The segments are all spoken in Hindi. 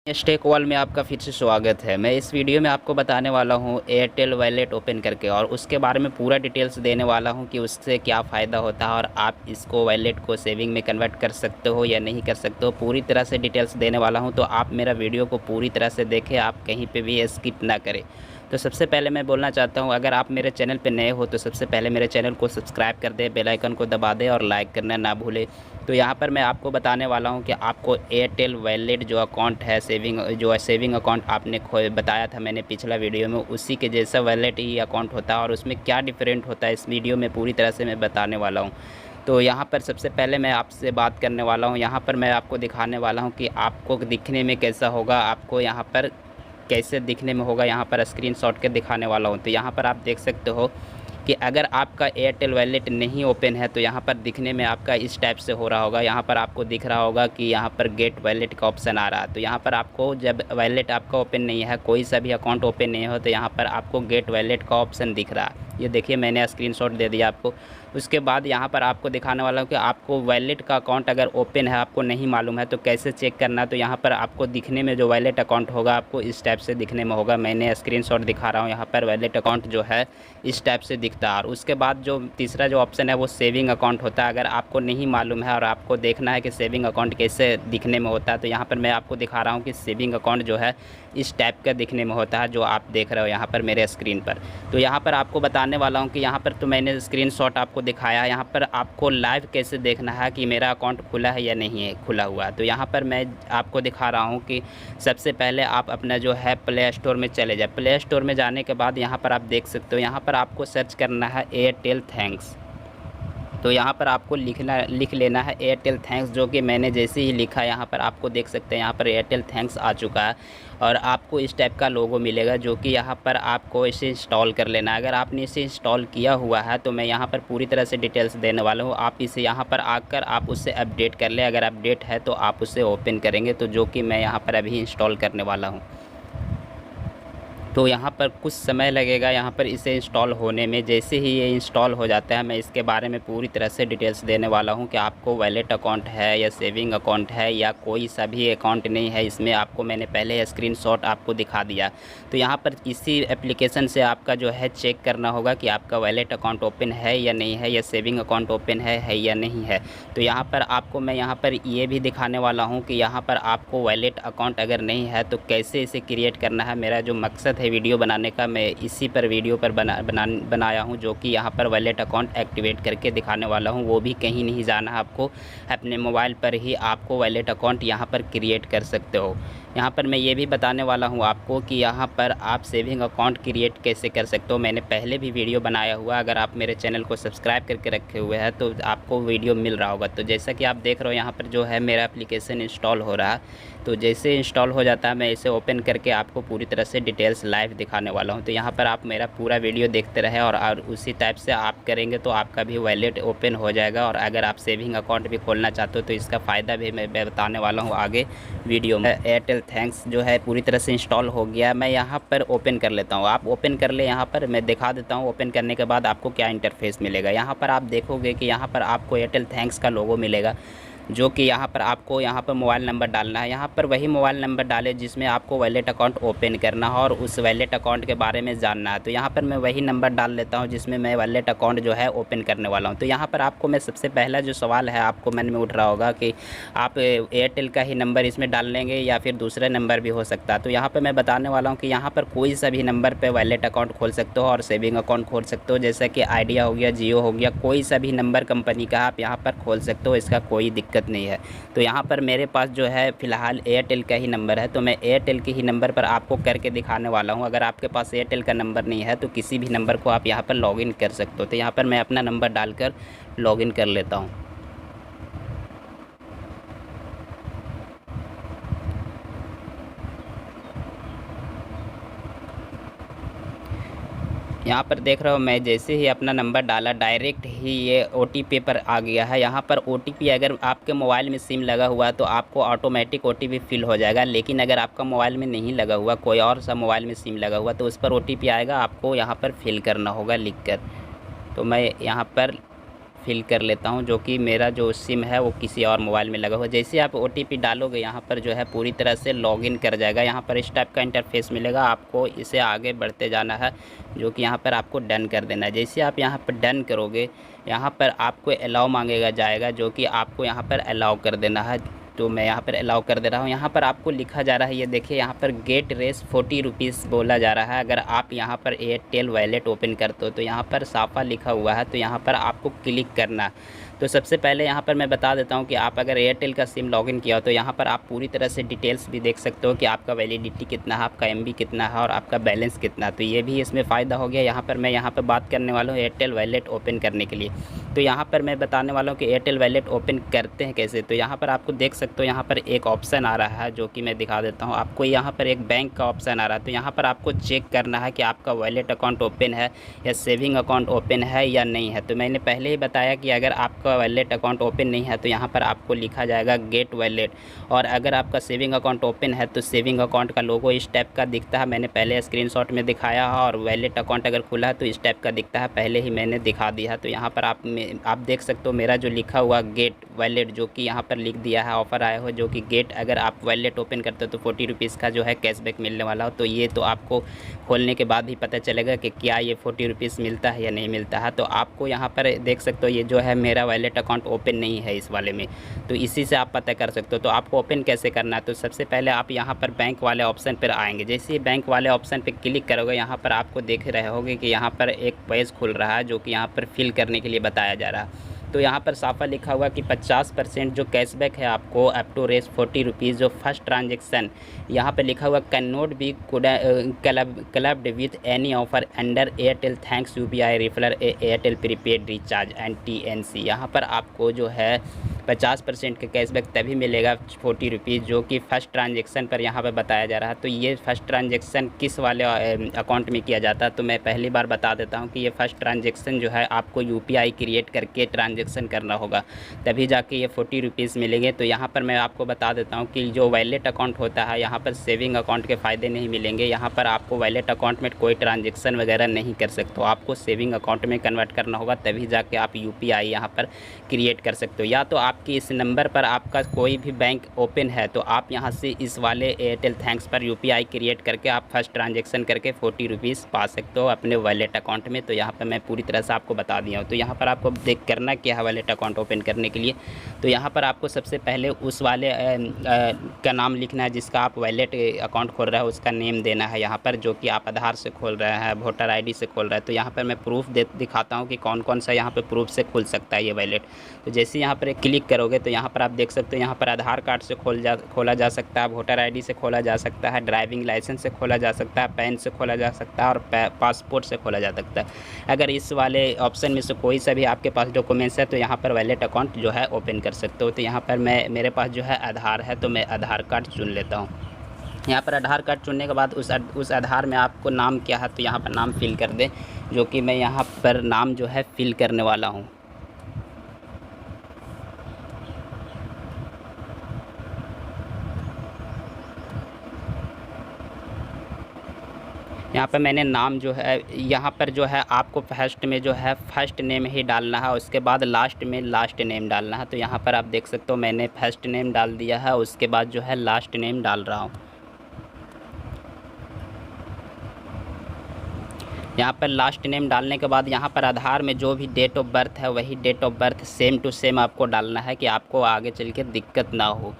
स्टेक वॉल में आपका फिर से स्वागत है। मैं इस वीडियो में आपको बताने वाला हूं एयरटेल वॉलेट ओपन करके और उसके बारे में पूरा डिटेल्स देने वाला हूं कि उससे क्या फ़ायदा होता है और आप इसको वॉलेट को सेविंग में कन्वर्ट कर सकते हो या नहीं कर सकते हो। पूरी तरह से डिटेल्स देने वाला हूं, तो आप मेरा वीडियो को पूरी तरह से देखें, आप कहीं पर भी स्किप ना करें। तो सबसे पहले मैं बोलना चाहता हूं, अगर आप मेरे चैनल पर नए हो तो सबसे पहले मेरे चैनल को सब्सक्राइब कर दें, बेल आइकन को दबा दें और लाइक करना ना भूलें। तो यहाँ पर मैं आपको बताने वाला हूँ कि आपको एयरटेल वॉलेट जो अकाउंट है, सेविंग अकाउंट आपने बताया था मैंने पिछला वीडियो में, उसी के जैसा वॉलेट ही अकाउंट होता है और उसमें क्या डिफरेंट होता है इस वीडियो में पूरी तरह से मैं बताने वाला हूँ। तो यहाँ पर सबसे पहले मैं आपसे बात करने वाला हूँ, यहाँ पर मैं आपको दिखाने वाला हूँ कि आपको दिखने में कैसा होगा, आपको यहाँ पर कैसे दिखने में होगा, यहाँ पर स्क्रीनशॉट के दिखाने वाला हूँ। तो यहाँ पर आप देख सकते हो कि अगर आपका एयरटेल वॉलेट नहीं ओपन है तो यहाँ पर दिखने में आपका इस टाइप से हो रहा होगा। यहाँ पर आपको दिख रहा होगा कि यहाँ पर गेट वॉलेट का ऑप्शन आ रहा है। तो यहाँ पर आपको जब वॉलेट आपका ओपन नहीं है, कोई सा भी अकाउंट ओपन नहीं हो, तो यहाँ पर आपको गेट वॉलेट का ऑप्शन दिख रहा है। ये देखिए, मैंने स्क्रीनशॉट दे दिया आपको। उसके बाद यहाँ पर आपको दिखाने वाला हूँ कि आपको वॉलेट का अकाउंट अगर ओपन है, आपको नहीं मालूम है तो कैसे चेक करना है। तो यहाँ पर आपको दिखने में जो वॉलेट अकाउंट होगा आपको इस टाइप से दिखने में होगा। मैंने स्क्रीनशॉट दिखा रहा हूँ, यहाँ पर वॉलेट अकाउंट जो है इस टाइप से दिखता है। और उसके बाद जो तीसरा जो ऑप्शन है वो सेविंग अकाउंट होता है। अगर आपको नहीं मालूम है और आपको देखना है कि सेविंग अकाउंट कैसे दिखने में होता है, तो यहाँ पर मैं आपको दिखा रहा हूँ कि सेविंग अकाउंट जो है इस टाइप का दिखने में होता है, जो आप देख रहे हो यहाँ पर मेरे स्क्रीन पर। तो यहाँ पर आपको बताने वाला हूँ कि यहाँ पर तो मैंने स्क्रीनशॉट आपको दिखाया, यहाँ पर आपको लाइव कैसे देखना है कि मेरा अकाउंट खुला है या नहीं है खुला हुआ। तो यहाँ पर मैं आपको दिखा रहा हूँ कि सबसे पहले आप अपना जो है प्ले स्टोर में चले जाए। प्ले स्टोर में जाने के बाद यहाँ पर आप देख सकते हो, यहाँ पर आपको सर्च करना है एयरटेल थैंक्स। तो यहाँ पर आपको लिख लेना है एयरटेल थैंक्स, जो कि मैंने जैसे ही लिखा यहाँ पर आपको देख सकते हैं यहाँ पर एयरटेल थैंक्स आ चुका है। और आपको इस टाइप का लोगो मिलेगा, जो कि यहाँ पर आपको इसे इंस्टॉल कर लेना है। अगर आपने इसे इंस्टॉल किया हुआ है तो मैं यहाँ पर पूरी तरह से डिटेल्स देने वाला हूँ। आप इसे यहाँ पर आकर आप उससे अपडेट कर लें, अगर अपडेट है तो आप उसे ओपन करेंगे, तो जो कि मैं यहाँ पर अभी इंस्टॉल करने वाला हूँ। तो यहाँ पर कुछ समय लगेगा यहाँ पर इसे इंस्टॉल होने में। जैसे ही ये इंस्टॉल हो जाता है मैं इसके बारे में पूरी तरह से डिटेल्स देने वाला हूँ कि आपको वॉलेट अकाउंट है या सेविंग अकाउंट है या कोई सा भी अकाउंट नहीं है। इसमें आपको मैंने पहले स्क्रीनशॉट आपको दिखा दिया। तो यहाँ पर इसी एप्लीकेशन से आपका जो है चेक करना होगा कि आपका वॉलेट अकाउंट ओपन है या नहीं है, या सेविंग अकाउंट ओपन है या नहीं है। तो यहाँ पर आपको मैं यहाँ पर ये भी दिखाने वाला हूँ कि यहाँ पर आपको वॉलेट अकाउंट अगर नहीं है तो कैसे इसे क्रिएट करना है। मेरा जो मकसद है वीडियो बनाने का, मैं इसी पर वीडियो पर बनाया हूं, जो कि यहां पर वॉलेट अकाउंट एक्टिवेट करके दिखाने वाला हूं। वो भी कहीं नहीं जाना है आपको, अपने मोबाइल पर ही आपको वॉलेट अकाउंट यहां पर क्रिएट कर सकते हो। यहाँ पर मैं ये भी बताने वाला हूँ आपको कि यहाँ पर आप सेविंग अकाउंट क्रिएट कैसे कर सकते हो। मैंने पहले भी वीडियो बनाया हुआ, अगर आप मेरे चैनल को सब्सक्राइब करके रखे हुए हैं तो आपको वीडियो मिल रहा होगा। तो जैसा कि आप देख रहे हो यहाँ पर जो है मेरा एप्लीकेशन इंस्टॉल हो रहा है। तो जैसे इंस्टॉल हो जाता है मैं इसे ओपन करके आपको पूरी तरह से डिटेल्स लाइव दिखाने वाला हूँ। तो यहाँ पर आप मेरा पूरा वीडियो देखते रहे और उसी टाइप से आप करेंगे तो आपका भी वॉलेट ओपन हो जाएगा। और अगर आप सेविंग अकाउंट भी खोलना चाहते हो तो इसका फ़ायदा भी मैं बताने वाला हूँ आगे वीडियो में। एयरटेल थैंक्स जो है पूरी तरह से इंस्टॉल हो गया। मैं यहाँ पर ओपन कर लेता हूँ, आप ओपन कर ले। यहाँ पर मैं दिखा देता हूँ ओपन करने के बाद आपको क्या इंटरफेस मिलेगा। यहाँ पर आप देखोगे कि यहाँ पर आपको एयरटेल थैंक्स का लोगो मिलेगा, जो कि यहाँ पर आपको यहाँ पर मोबाइल नंबर डालना है। यहाँ पर वही मोबाइल नंबर डालें जिसमें आपको वॉलेट अकाउंट ओपन करना है और उस वॉलेट अकाउंट के बारे में जानना है। तो यहाँ पर मैं वही नंबर डाल लेता हूँ जिसमें मैं वॉलेट अकाउंट जो है ओपन करने वाला हूँ। तो यहाँ पर आपको मैं सबसे पहला जो सवाल है आपको मन में उठ रहा होगा कि आप एयरटेल का ही नंबर इसमें डाल लेंगे या फिर दूसरा नंबर भी हो सकता है। तो यहाँ पर मैं बताने वाला हूँ कि यहाँ पर कोई सा भी नंबर पर वॉलेट अकाउंट खोल सकते हो और सेविंग अकाउंट खोल सकते हो। जैसा कि आइडिया हो गया, जियो हो गया, कोई सा भी नंबर कंपनी का आप यहाँ पर खोल सकते हो, इसका कोई दिक्कत नहीं है। तो यहाँ पर मेरे पास जो है फ़िलहाल एयरटेल का ही नंबर है, तो मैं एयरटेल के ही नंबर पर आपको करके दिखाने वाला हूँ। अगर आपके पास एयरटेल का नंबर नहीं है तो किसी भी नंबर को आप यहाँ पर लॉगिन कर सकते हो। तो यहाँ पर मैं अपना नंबर डालकर लॉगिन कर लेता हूँ। यहाँ पर देख रहे हो मैं जैसे ही अपना नंबर डाला डायरेक्ट ही ये OTP पर आ गया है। यहाँ पर OTP अगर आपके मोबाइल में सिम लगा हुआ है तो आपको ऑटोमेटिक OTP फिल हो जाएगा। लेकिन अगर आपका मोबाइल में नहीं लगा हुआ, कोई और सा मोबाइल में सिम लगा हुआ, तो उस पर OTP आएगा, आपको यहाँ पर फिल करना होगा लिख कर। तो मैं यहाँ पर फिल कर लेता हूँ, जो कि मेरा जो सिम है वो किसी और मोबाइल में लगा हुआ है। जैसे आप OTP डालोगे यहाँ पर जो है पूरी तरह से लॉगिन कर जाएगा। यहाँ पर इस टाइप का इंटरफेस मिलेगा, आपको इसे आगे बढ़ते जाना है, जो कि यहाँ पर आपको डन कर देना है। जैसे आप यहाँ पर डन करोगे, यहाँ पर आपको अलाउ मांगेगा जाएगा, जो कि आपको यहाँ पर अलाउ कर देना है। तो मैं यहाँ पर अलाउ कर दे रहा हूँ। यहाँ पर आपको लिखा जा रहा है, ये देखिए यहाँ पर गेट रेस 40 रुपीज़ बोला जा रहा है। अगर आप यहाँ पर एयरटेल वॉलेट ओपन करते हो तो यहाँ पर साफा लिखा हुआ है, तो यहाँ पर आपको क्लिक करना है। तो सबसे पहले यहाँ पर मैं बता देता हूँ कि आप अगर एयरटेल का सिम लॉगिन किया हो तो यहाँ पर आप पूरी तरह से डिटेल्स भी देख सकते हो कि आपका वैलिडिटी कितना है, आपका MB कितना है और आपका बैलेंस कितना है। तो ये भी इसमें फ़ायदा हो गया। यहाँ पर मैं यहाँ पर बात करने वाला हूँ एयरटेल वॉलेट ओपन करने के लिए। तो यहाँ पर मैं बताने वाला हूँ कि एयरटेल वॉलेट ओपन करते हैं कैसे। तो यहाँ पर आपको देख सकते हो, यहाँ पर एक ऑप्शन आ रहा है, जो कि मैं दिखा देता हूँ आपको। यहाँ पर एक बैंक का ऑप्शन आ रहा है, तो यहाँ पर आपको चेक करना है कि आपका वॉलेट अकाउंट ओपन है या सेविंग अकाउंट ओपन है या नहीं है। तो मैंने पहले ही बताया कि अगर आपका वॉलेट अकाउंट ओपन नहीं है तो यहाँ पर आपको लिखा जाएगा गेट वॉलेट, और अगर आपका सेविंग अकाउंट ओपन है तो सेविंग अकाउंट का लोगो इस टाइप का दिखता है, मैंने पहले स्क्रीनशॉट में दिखाया है। और वॉलेट अकाउंट अगर खुला है तो इस टाइप का दिखता है, पहले ही मैंने दिखा दिया है। तो यहाँ पर आप देख सकते हो मेरा जो लिखा हुआ गेट वॉलेट, जो कि यहाँ पर लिख दिया है, ऑफ़र आया हो जो कि गेट, अगर आप वॉलेट ओपन करते हो तो 40 रुपीज़ का जो है कैशबैक मिलने वाला हो। तो ये तो आपको खोलने के बाद ही पता चलेगा कि क्या ये 40 रुपीज़ मिलता है या नहीं मिलता है। तो आपको यहाँ पर देख सकते हो, ये जो है मेरा वॉलेट अकाउंट ओपन नहीं है इस वाले में, तो इसी से आप पता कर सकते हो। तो आपको ओपन कैसे करना है, तो सबसे पहले आप यहाँ पर बैंक वाले ऑप्शन पर आएंगे। जैसे ही बैंक वाले ऑप्शन पर क्लिक करोगे, यहाँ पर आपको देख रहे होगे कि यहाँ पर एक पेज खुल रहा है, जो कि यहाँ पर फिल करने के लिए बताया जा रहा है। तो यहाँ पर साफा लिखा हुआ कि 50% जो कैशबैक है आपको अप टू रेस 40 रुपीज़। जो फर्स्ट ट्रांजेक्शन यहाँ पे लिखा हुआ can not be clubbed with any offer under Airtel thanks UPI referral Airtel prepaid recharge and TNC। यहाँ पर आपको जो है 50% के कैशबैक तभी मिलेगा 40 रुपीज़, जो कि फ़र्स्ट ट्रांजेक्शन पर यहाँ पे बताया जा रहा है। तो ये फ़र्स्ट ट्रांजेक्शन किस वाले अकाउंट में किया जाता है, तो मैं पहली बार बता देता हूँ कि ये फ़र्स्ट ट्रांजेक्शन जो है आपको UPI क्रिएट करके ट्रांजेक्शन करना होगा, तभी जाके ये 40 रुपीज़ मिलेंगे। तो यहाँ पर मैं आपको बता देता हूँ कि जो वॉलेट अकाउंट होता है, यहाँ पर सेविंग अकाउंट के फ़ायदे नहीं मिलेंगे। यहाँ पर आपको वॉलेट अकाउंट में कोई ट्रांजेक्शन वगैरह नहीं कर सकते हो, आपको सेविंग अकाउंट में कन्वर्ट करना होगा, तभी जाके आप UPI यहाँ पर क्रिएट कर सकते हो। या तो आपकी इस नंबर पर आपका कोई भी बैंक ओपन है तो आप यहाँ से इस वाले एयरटेल थैंक्स पर UPI क्रिएट करके आप फर्स्ट ट्रांजेक्शन करके 40 रुपीज़ पा सकते हो अपने वॉलेट अकाउंट में। तो यहाँ पर मैं पूरी तरह से आपको बता दिया हूँ। तो यहाँ पर आपको देख करना क्या है वॉलेट अकाउंट ओपन करने के लिए, तो यहाँ पर आपको सबसे पहले उस वाले का नाम लिखना है जिसका आप वॉलेट अकाउंट खोल रहे हो, उसका नेम देना है यहाँ पर, जो कि आप आधार से खोल रहे हैं, वोटर ID से खोल रहे हैं। तो यहाँ पर मैं प्रूफ दिखाता हूँ कि कौन कौन सा यहाँ पर प्रूफ से खुल सकता है ये वॉलेट। तो जैसे यहाँ पर क्लिक करोगे तो यहाँ पर आप देख सकते हो, यहाँ पर आधार कार्ड से खोला जा सकता है, वोटर ID से खोला जा सकता है, ड्राइविंग लाइसेंस से खोला जा सकता है, पैन से खोला जा सकता है और पासपोर्ट से खोला जा सकता है। अगर इस वाले ऑप्शन में से कोई सा भी आपके पास डॉक्यूमेंट्स है तो यहाँ पर वॉलेट अकाउंट जो है ओपन कर सकते हो। तो यहाँ पर मेरे पास जो है आधार है, तो मैं आधार कार्ड चुन लेता हूँ। यहाँ पर आधार कार्ड चुनने के बाद उस आधार में आपको नाम क्या है, तो यहाँ पर नाम फिल कर दें, जो कि मैं यहाँ पर नाम जो है फिल करने वाला हूँ। यहाँ पर मैंने नाम जो है, यहाँ पर जो है आपको फर्स्ट में जो है फर्स्ट नेम ही डालना है, उसके बाद लास्ट में लास्ट नेम डालना है। तो यहाँ पर आप देख सकते हो मैंने फर्स्ट नेम डाल दिया है, उसके बाद जो है लास्ट नेम डाल रहा हूँ। यहाँ पर लास्ट नेम डालने के बाद यहाँ पर आधार में जो भी डेट ऑफ बर्थ है वही date of birth same to same आपको डालना है, कि आपको आगे चल के दिक्कत ना हो।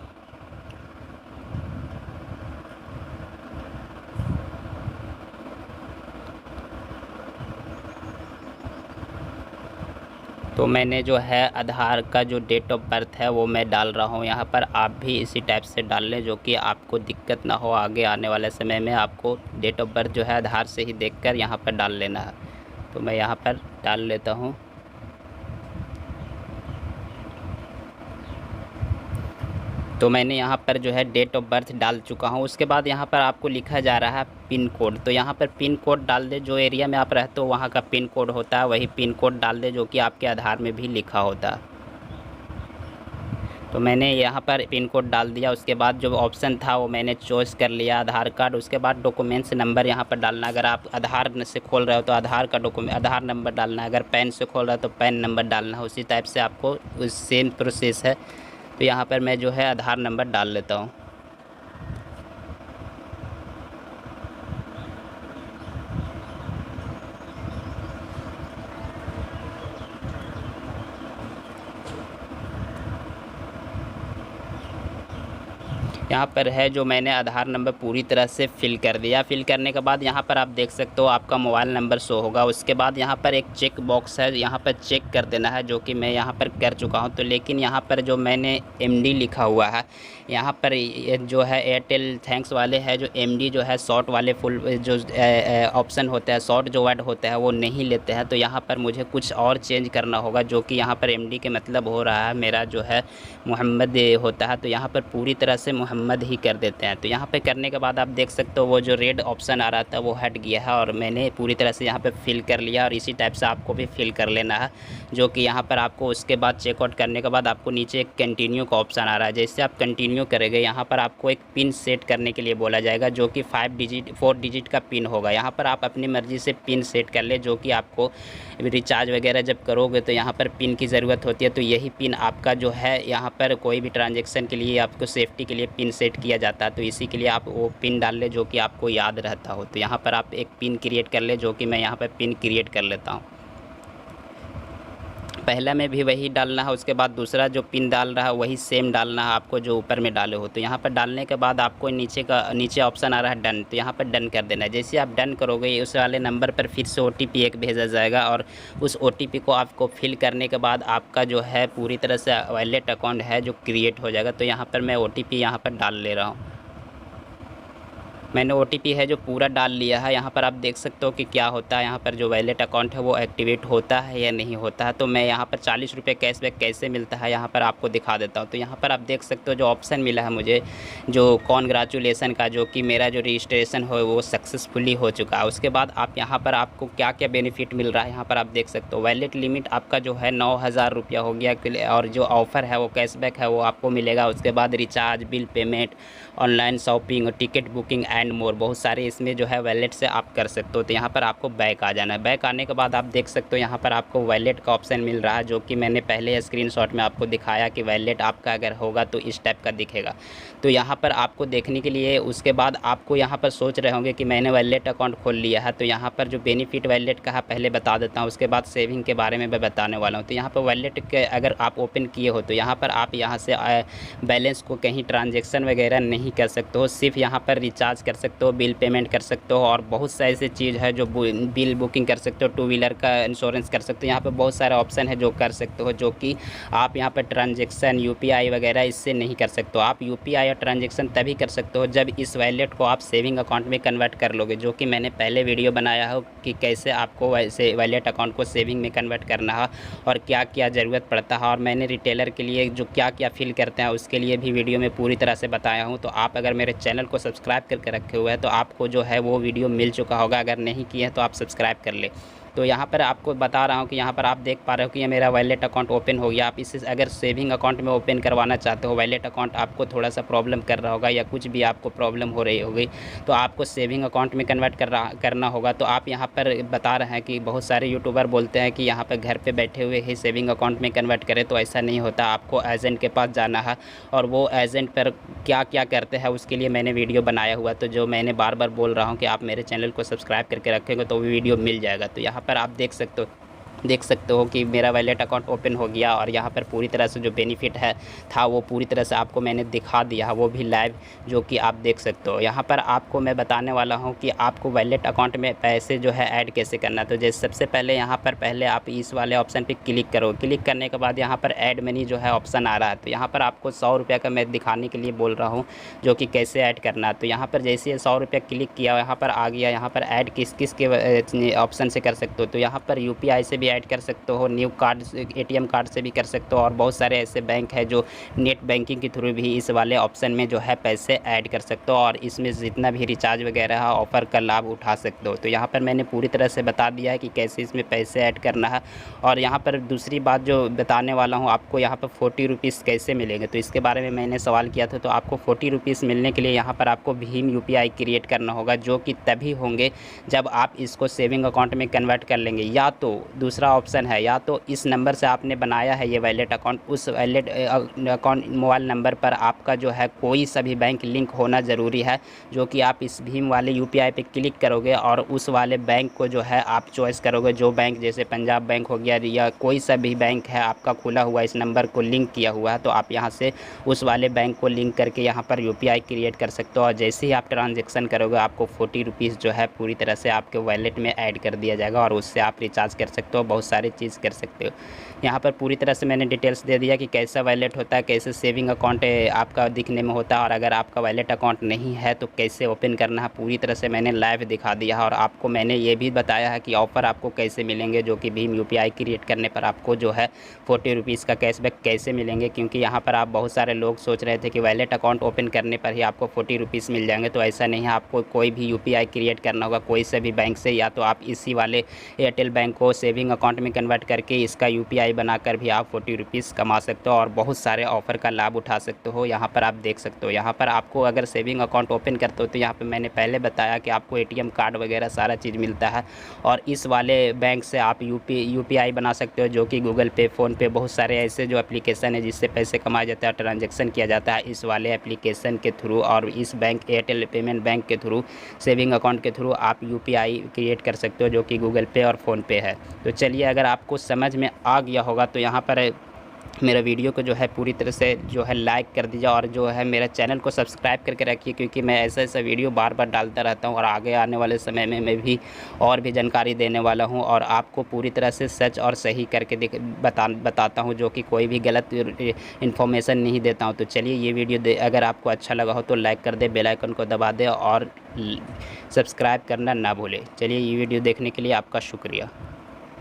तो मैंने जो है आधार का जो डेट ऑफ बर्थ है वो मैं डाल रहा हूँ यहाँ पर। आप भी इसी टाइप से डाल लें, जो कि आपको दिक्कत ना हो, आगे आने वाले समय में आपको डेट ऑफ बर्थ जो है आधार से ही देखकर यहाँ पर डाल लेना है। तो मैं यहाँ पर डाल लेता हूँ। तो मैंने यहाँ पर जो है डेट ऑफ बर्थ डाल चुका हूँ। उसके बाद यहाँ पर आपको लिखा जा रहा है पिन कोड, तो यहाँ पर पिन कोड डाल दे, जो एरिया में आप रहते हो वहाँ का पिन कोड होता है वही पिन कोड डाल दे, जो कि आपके आधार में भी लिखा होता है। तो मैंने यहाँ पर पिन कोड डाल दिया। उसके बाद जो ऑप्शन था वो मैंने चॉइस कर लिया आधार कार्ड। उसके बाद डॉक्यूमेंट्स नंबर यहाँ पर डालना। अगर आप आधार से खोल रहे हो तो आधार का आधार नंबर डालना है। अगर पैन से खोल रहे हो तो पैन नंबर डालना है। उसी टाइप से आपको उस सेम प्रोसेस है। तो यहाँ पर मैं जो है आधार नंबर डाल लेता हूँ। यहाँ पर है जो मैंने आधार नंबर पूरी तरह से फिल कर दिया। फिल करने के बाद यहाँ पर आप देख सकते हो आपका मोबाइल नंबर शो होगा। उसके बाद यहाँ पर एक चेक बॉक्स है, यहाँ पर चेक कर देना है, जो कि मैं यहाँ पर कर चुका हूँ। तो लेकिन यहाँ पर जो मैंने MD लिखा हुआ है, यहाँ पर जो है एयरटेल थैंक्स वाले है जो MD जो है शॉर्ट वाले फुल जो ऑप्शन होता है, शॉर्ट जो वर्ड होता है वो नहीं लेते हैं। तो यहाँ पर मुझे कुछ और चेंज करना होगा, जो कि यहाँ पर MD के मतलब हो रहा है मेरा जो है मोहम्मद होता है। तो यहाँ पर पूरी तरह से मोहम्मद ही कर देते हैं। तो यहाँ पे करने के बाद आप देख सकते हो वो जो रेड ऑप्शन आ रहा था वो हट गया है और मैंने पूरी तरह से यहाँ पे फिल कर लिया। और इसी टाइप से आपको भी फिल कर लेना है, जो कि यहाँ पर आपको उसके बाद चेकआउट करने के बाद आपको नीचे एक कंटिन्यू का ऑप्शन आ रहा है। जैसे आप कंटिन्यू करेंगे यहाँ पर आपको एक पिन सेट करने के लिए बोला जाएगा, जो कि 4 डिजिट का पिन होगा। यहाँ पर आप अपनी मर्ज़ी से पिन सेट कर ले, जो कि आपको रिचार्ज वगैरह जब करोगे तो यहाँ पर पिन की ज़रूरत होती है। तो यही पिन आपका जो है यहाँ पर कोई भी ट्रांजेक्शन के लिए आपको सेफ्टी के लिए पिन सेट किया जाता है। तो इसी के लिए आप वो पिन डाल ले जो कि आपको याद रहता हो। तो यहाँ पर आप एक पिन क्रिएट कर ले, जो कि मैं यहाँ पर पिन क्रिएट कर लेता हूँ। पहला में भी वही डालना है, उसके बाद दूसरा जो पिन डाल रहा है वही सेम डालना है आपको जो ऊपर में डाले हो। तो यहाँ पर डालने के बाद आपको नीचे ऑप्शन आ रहा है डन, तो यहाँ पर डन कर देना है। जैसे आप डन करोगे उस वाले नंबर पर फिर से OTP एक भेजा जाएगा और उस OTP को आपको फिल करने के बाद आपका जो है पूरी तरह से वॉलेट अकाउंट है जो क्रिएट हो जाएगा। तो यहाँ पर मैं OTP यहाँ पर डाल ले रहा हूँ। मैंने OTP है जो पूरा डाल लिया है। यहाँ पर आप देख सकते हो कि क्या होता है, यहाँ पर जो वॉलेट अकाउंट है वो एक्टिवेट होता है या नहीं होता है। तो मैं यहाँ पर 40 रुपये कैशबैक कैसे मिलता है यहाँ पर आपको दिखा देता हूँ। तो यहाँ पर आप देख सकते हो जो ऑप्शन मिला है मुझे जो कॉन्ग्रेचुलेसन का, जो कि मेरा जो रजिस्ट्रेशन हो वो सक्सेसफुली हो चुका है। उसके बाद आप यहाँ पर आपको क्या क्या बेनिफिट मिल रहा है यहाँ पर आप देख सकते हो। वॉलेट लिमिट आपका जो है 9000 रुपया हो गया और जो ऑफ़र है वो कैशबैक है वो आपको मिलेगा। उसके बाद recharge, bill payment, online shopping, ticket booking and more, बहुत सारे इसमें जो है वॉलेट से आप कर सकते हो। तो यहाँ पर आपको बैक आ जाना है। बैक आने के बाद आप देख सकते हो यहाँ पर आपको वॉलेट का ऑप्शन मिल रहा है, जो कि मैंने पहले स्क्रीनशॉट में आपको दिखाया कि वॉलेट आपका अगर होगा तो इस टाइप का दिखेगा। तो यहाँ पर आपको देखने के लिए उसके बाद आपको यहाँ पर सोच रहे होंगे कि मैंने वॉलेट अकाउंट खोल लिया है। तो यहाँ पर जो बेनिफिट वॉलेट का है पहले बता देता हूँ, उसके बाद सेविंग के बारे में मैं बताने वाला हूँ। तो यहाँ पर वॉलेट के अगर आप ओपन किए हो तो यहाँ पर आप यहाँ से बैलेंस को कहीं ट्रांजेक्शन वगैरह नहीं कर सकते हो, सिर्फ यहाँ पर रिचार्ज कर सकते हो, बिल पेमेंट कर सकते हो और बहुत सारी ऐसी चीज़ है जो बिल बुकिंग कर सकते हो, 2 व्हीलर का इंश्योरेंस कर सकते हो। यहाँ पे बहुत सारे ऑप्शन है जो कर सकते हो, जो कि आप यहाँ पर ट्रांजेक्शन UPI वगैरह इससे नहीं कर सकते हो। आप UPI और ट्रांजेक्शन तभी कर सकते हो जब इस वॉलेट को आप सेविंग अकाउंट में कन्वर्ट कर लोगे, जो कि मैंने पहले वीडियो बनाया हो कि कैसे आपको वैसे वॉलेट अकाउंट को सेविंग में कन्वर्ट करना है और क्या क्या ज़रूरत पड़ता है। और मैंने रिटेलर के लिए जो क्या क्या फिल करते हैं उसके लिए भी वीडियो में पूरी तरह से बताया हूँ। तो आप अगर मेरे चैनल को सब्सक्राइब करके रखे हुए हैं तो आपको जो है वो वीडियो मिल चुका होगा। अगर नहीं किए हैं तो आप सब्सक्राइब कर ले। तो यहाँ पर आपको बता रहा हूँ कि यहाँ पर आप देख पा रहे हो कि ये मेरा वॉलेट अकाउंट ओपन हो गया। आप इसे अगर सेविंग अकाउंट में ओपन करवाना चाहते हो, वॉलेट अकाउंट आपको थोड़ा सा प्रॉब्लम कर रहा होगा या कुछ भी आपको प्रॉब्लम हो रही होगी, तो आपको सेविंग अकाउंट में कन्वर्ट करना होगा। तो आप यहाँ पर बता रहे हैं कि बहुत सारे यूट्यूबर बोलते हैं कि यहाँ पर घर पर बैठे हुए ही सेविंग अकाउंट में कन्वर्ट करें, तो ऐसा नहीं होता। आपको एजेंट के पास जाना है और वो एजेंट पर क्या क्या करते हैं उसके लिए मैंने वीडियो बनाया हुआ। तो जो मैंने बार बार बोल रहा हूँ कि आप मेरे चैनल को सब्सक्राइब करके रखेंगे तो वीडियो मिल जाएगा। तो यहाँ पर आप देख सकते हो कि मेरा वॉलेट अकाउंट ओपन हो गया और यहाँ पर पूरी तरह से जो बेनिफिट था वो पूरी तरह से आपको मैंने दिखा दिया है, वो भी लाइव, जो कि आप देख सकते हो। यहाँ पर आपको मैं बताने वाला हूँ कि आपको वॉलेट अकाउंट में पैसे जो है ऐड कैसे करना। तो जैसे सबसे पहले यहाँ पर पहले आप इस वाले ऑप्शन पर क्लिक करो। क्लिक करने के बाद यहाँ पर ऐड मनी जो है ऑप्शन आ रहा है। तो यहाँ पर आपको 100 रुपये का मैं दिखाने के लिए बोल रहा हूँ, जो कि कैसे ऐड करना है। तो यहाँ पर जैसे 100 रुपये क्लिक किया यहाँ पर आ गया। यहाँ पर ऐड किस किस के ऑप्शन से कर सकते हो। तो यहाँ पर UPI से भी ऐड कर सकते हो, न्यू कार्ड ATM कार्ड से भी कर सकते हो, और बहुत सारे ऐसे बैंक है जो नेट बैंकिंग के थ्रू भी इस वाले ऑप्शन में जो है पैसे ऐड कर सकते हो, और इसमें जितना भी रिचार्ज वगैरह है ऑफ़र का लाभ उठा सकते हो। तो यहाँ पर मैंने पूरी तरह से बता दिया है कि कैसे इसमें पैसे ऐड करना है। और यहाँ पर दूसरी बात जो बताने वाला हूँ आपको, यहाँ पर 40 रुपीज़ कैसे मिलेंगे, तो इसके बारे में मैंने सवाल किया था। तो आपको 40 रुपीज़ मिलने के लिए यहाँ पर आपको भीम UPI क्रिएट करना होगा, जो कि तभी होंगे जब आप इसको सेविंग अकाउंट में कन्वर्ट कर लेंगे। या तो दूसरा ऑप्शन है, या तो इस नंबर से आपने बनाया है ये वैलेट अकाउंट, उस वैलेट अकाउंट मोबाइल नंबर पर आपका जो है कोई सा भी बैंक लिंक होना ज़रूरी है, जो कि आप इस भीम वाले UPI पे क्लिक करोगे और उस वाले बैंक को जो है आप चॉइस करोगे। जो बैंक जैसे पंजाब बैंक हो गया या कोई सा भी बैंक है आपका खुला हुआ, इस नंबर को लिंक किया हुआ है, तो आप यहाँ से उस वाले बैंक को लिंक करके यहाँ पर UPI क्रिएट कर सकते हो। और जैसे ही आप ट्रांजेक्शन करोगे आपको 40 रुपीज़ जो है पूरी तरह से आपके वॉलेट में ऐड कर दिया जाएगा, और उससे आप रिचार्ज कर सकते हो, बहुत सारी चीज़ कर सकते हो। यहाँ पर पूरी तरह से मैंने डिटेल्स दे दिया कि कैसा वॉलेट होता है, कैसे सेविंग अकाउंट आपका दिखने में होता है, और अगर आपका वॉलेट अकाउंट नहीं है तो कैसे ओपन करना है, पूरी तरह से मैंने लाइव दिखा दिया है। और आपको मैंने ये भी बताया है कि ऑफ़र आपको कैसे मिलेंगे, जो कि भीम UPI क्रिएट करने पर आपको जो है 40 रुपीज़ का कैशबैक कैसे मिलेंगे। क्योंकि यहाँ पर आप बहुत सारे लोग सोच रहे थे कि वॉलेट अकाउंट ओपन करने पर ही आपको 40 रुपीज़ मिल जाएंगे, तो ऐसा नहीं है। आपको कोई भी UPI क्रिएट करना होगा कोई से भी बैंक से, या तो आप इसी वाले एयरटेल बैंक को सेविंग अकाउंट में कन्वर्ट करके इसका UPI बनाकर भी आप 40 रुपीज़ कमा सकते हो और बहुत सारे ऑफ़र का लाभ उठा सकते हो। यहाँ पर आप देख सकते हो, यहाँ पर आपको अगर सेविंग अकाउंट ओपन करते हो तो यहाँ पर मैंने पहले बताया कि आपको ATM कार्ड वगैरह सारा चीज़ मिलता है, और इस वाले बैंक से आप UPI बना सकते हो, जो कि गूगल पे, फ़ोनपे, बहुत सारे ऐसे जो एप्लीकेशन है जिससे पैसे कमाया जाता है, ट्रांजैक्शन किया जाता है इस वाले एप्लीकेशन के थ्रू। और इस बैंक एयरटेल पेमेंट बैंक के थ्रू, सेविंग अकाउंट के थ्रू आप UPI क्रिएट कर सकते हो, जो कि गूगल पे और फ़ोनपे है। तो चलिए, अगर आपको समझ में आ गया होगा तो यहाँ पर मेरा वीडियो को जो है पूरी तरह से जो है लाइक कर दीजिए, और जो है मेरा चैनल को सब्सक्राइब करके रखिए, क्योंकि मैं ऐसा वीडियो बार बार डालता रहता हूँ, और आगे आने वाले समय में मैं भी और भी जानकारी देने वाला हूँ, और आपको पूरी तरह से सच और सही करके बताता हूँ, जो कि कोई भी गलत इन्फॉर्मेशन नहीं देता हूँ। तो चलिए, ये वीडियो अगर आपको अच्छा लगा हो तो लाइक कर दे, बेल आइकन को दबा दे और सब्सक्राइब करना ना भूले। चलिए, ये वीडियो देखने के लिए आपका शुक्रिया।